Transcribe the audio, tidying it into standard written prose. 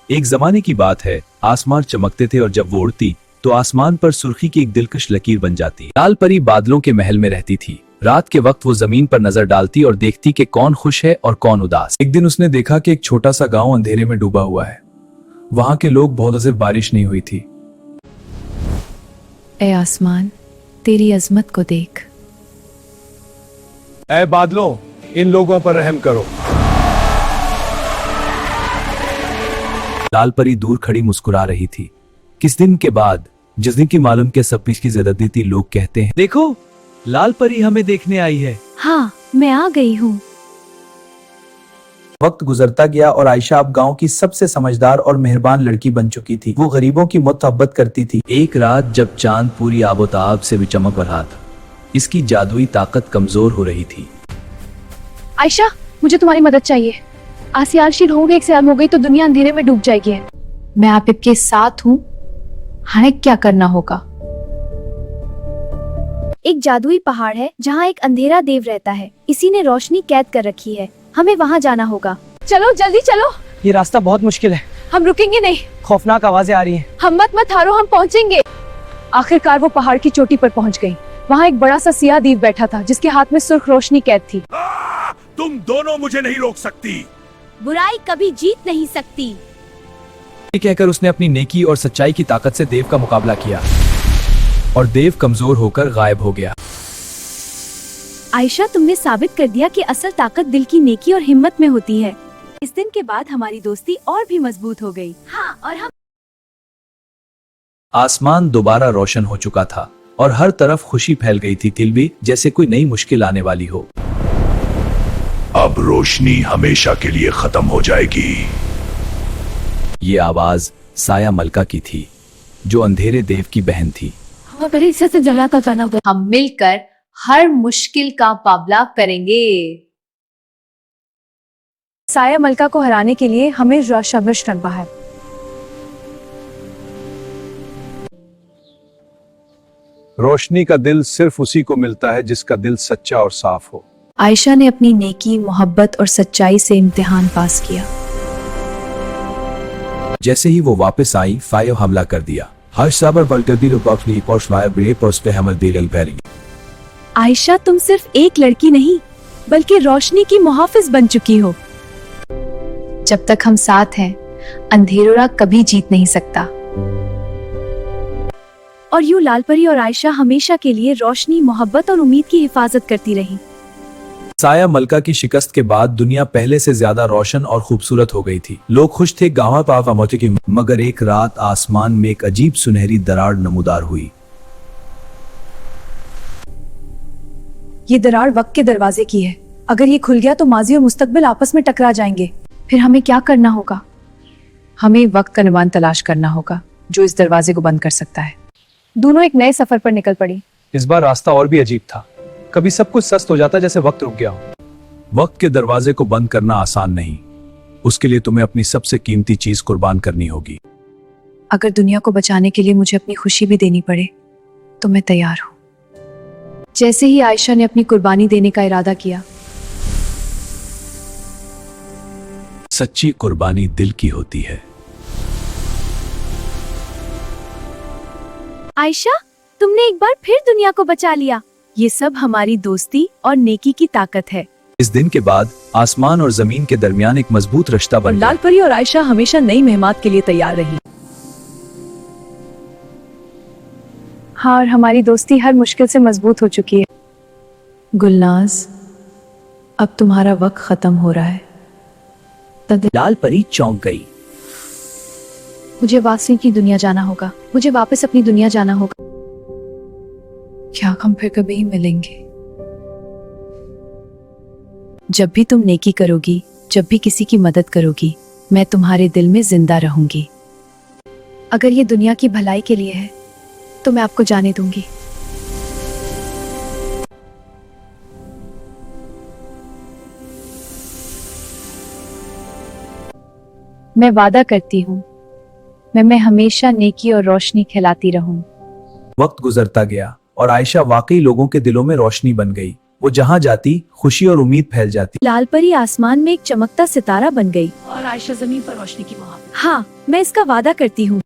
एक जमाने की बात है, आसमान चमकते थे और जब वो उड़ती तो आसमान पर सुर्खी की एक दिलकश लकीर बन जाती। लाल परी बादलों के महल में रहती थी। रात के वक्त वो जमीन पर नजर डालती और देखती कि कौन खुश है और कौन उदास। एक दिन उसने देखा कि एक छोटा सा गांव अंधेरे में डूबा हुआ है। वहां के लोग बहुत सिर्फ बारिश नहीं हुई थी। ए आसमान, तेरी अजमत को देख। ऐ बादलों, इन लोगों पर रहम करो। लाल परी दूर खड़ी मुस्कुरा रही थी। किस दिन के बाद, जिस दिन की मालूम के सब की ज्यादती थी, लोग कहते हैं, देखो लाल परी हमें देखने आई है। हाँ, मैं आ गई हूँ। वक्त गुजरता गया और आयशा अब गांव की सबसे समझदार और मेहरबान लड़की बन चुकी थी। वो गरीबों की मोहब्बत करती थी। एक रात जब चांद पूरी आबोताब से भी चमक रहा था, इसकी जादुई ताकत कमजोर हो रही थी। आयशा, मुझे तुम्हारी मदद चाहिए। आसियार शीर हो गई, एक साल हो गई तो दुनिया अंधेरे में डूब जाएगी। मैं आपके साथ हूँ। हमें क्या करना होगा? एक जादुई पहाड़ है जहाँ एक अंधेरा देव रहता है। इसी ने रोशनी कैद कर रखी है। हमें वहाँ जाना होगा। चलो जल्दी चलो। ये रास्ता बहुत मुश्किल है। हम रुकेंगे नहीं। खौफनाक आवाजें आ रही हैं। हम मत हारो, हम पहुँचेंगे। आखिरकार वो पहाड़ की चोटी पर पहुँच गई। वहाँ एक बड़ा सा सियाह दीव बैठा था जिसके हाथ में सुर्ख रोशनी कैद थी। तुम दोनों मुझे नहीं रोक सकती। बुराई कभी जीत नहीं सकती। ये कहकर उसने अपनी नेकी और सच्चाई की ताकत से देव का मुकाबला किया और देव कमजोर होकर गायब हो गया। आयशा, तुमने साबित कर दिया कि असल ताकत दिल की नेकी और हिम्मत में होती है। इस दिन के बाद हमारी दोस्ती और भी मजबूत हो गई। हाँ, और हम आसमान दोबारा रोशन हो चुका था और हर तरफ खुशी फैल गई थी। दिल भी जैसे कोई नई मुश्किल आने वाली हो। अब रोशनी हमेशा के लिए खत्म हो जाएगी। ये आवाज साया मलका की थी, जो अंधेरे देव की बहन थी। हम मिलकर हर मुश्किल का मुकाबला करेंगे। साया मलका को हराने के लिए हमें संघर्ष करना है। रोशनी का दिल सिर्फ उसी को मिलता है जिसका दिल सच्चा और साफ हो। आयशा ने अपनी नेकी, मोहब्बत और सच्चाई से इम्तिहान पास किया। जैसे ही वो वापस आई, फायो हमला कर दिया। आयशा, तुम सिर्फ एक लड़की नहीं बल्कि रोशनी की मुहाफिज बन चुकी हो। जब तक हम साथ हैं, अंधेरा कभी जीत नहीं सकता। और यूं लाल परी और आयशा हमेशा के लिए रोशनी, मोहब्बत और उम्मीद की हिफाजत करती रही। साया मलका की शिकस्त के बाद दुनिया पहले से ज्यादा रोशन और खूबसूरत हो गई थी। लोग खुश थे गावा पावा मोती की। मगर एक रात आसमान में एक अजीब सुनहरी दरार नमूदार हुई। ये दरार वक्त के दरवाजे की है। अगर ये खुल गया तो माजी और मुस्तकबिल आपस में टकरा जाएंगे। फिर हमें क्या करना होगा? हमें वक्त का निवान तलाश करना होगा जो इस दरवाजे को बंद कर सकता है। दोनों एक नए सफर पर निकल पड़ी। इस बार रास्ता और भी अजीब था। कभी सब कुछ सस्त हो जाता जैसे वक्त रुक गया हो। वक्त के दरवाजे को बंद करना आसान नहीं। उसके लिए तुम्हें अपनी सबसे कीमती चीज कुर्बान करनी होगी। अगर दुनिया को बचाने के लिए मुझे अपनी खुशी भी देनी पड़े तो मैं तैयार हूँ। जैसे ही आयशा ने अपनी कुर्बानी देने का इरादा किया, सच्ची कुर्बानी दिल की होती है। आयशा, तुमने एक बार फिर दुनिया को बचा लिया। ये सब हमारी दोस्ती और नेकी की ताकत है। इस दिन के बाद आसमान और जमीन के दरमियान एक मजबूत रिश्ता बन गया। लाल परी और आयशा हमेशा नई मेहमान के लिए तैयार रही। हाँ, और हमारी दोस्ती हर मुश्किल से मजबूत हो चुकी है। गुलनाज, अब तुम्हारा वक्त खत्म हो रहा है। लाल परी चौंक गई। मुझे वासी की दुनिया जाना होगा। मुझे वापस अपनी दुनिया जाना होगा। क्या हम फिर कभी मिलेंगे? जब भी तुम नेकी करोगी, जब भी किसी की मदद करोगी, मैं तुम्हारे दिल में जिंदा रहूंगी। अगर ये दुनिया की भलाई के लिए है तो मैं आपको जाने दूंगी। मैं वादा करती हूँ, मैं हमेशा नेकी और रोशनी खिलाती रहूं। वक्त गुजरता गया और आयशा वाकई लोगों के दिलों में रोशनी बन गई। वो जहाँ जाती खुशी और उम्मीद फैल जाती। लाल परी आसमान में एक चमकता सितारा बन गई। और आयशा जमीन पर रोशनी की मोहब्बत। हाँ, मैं इसका वादा करती हूँ।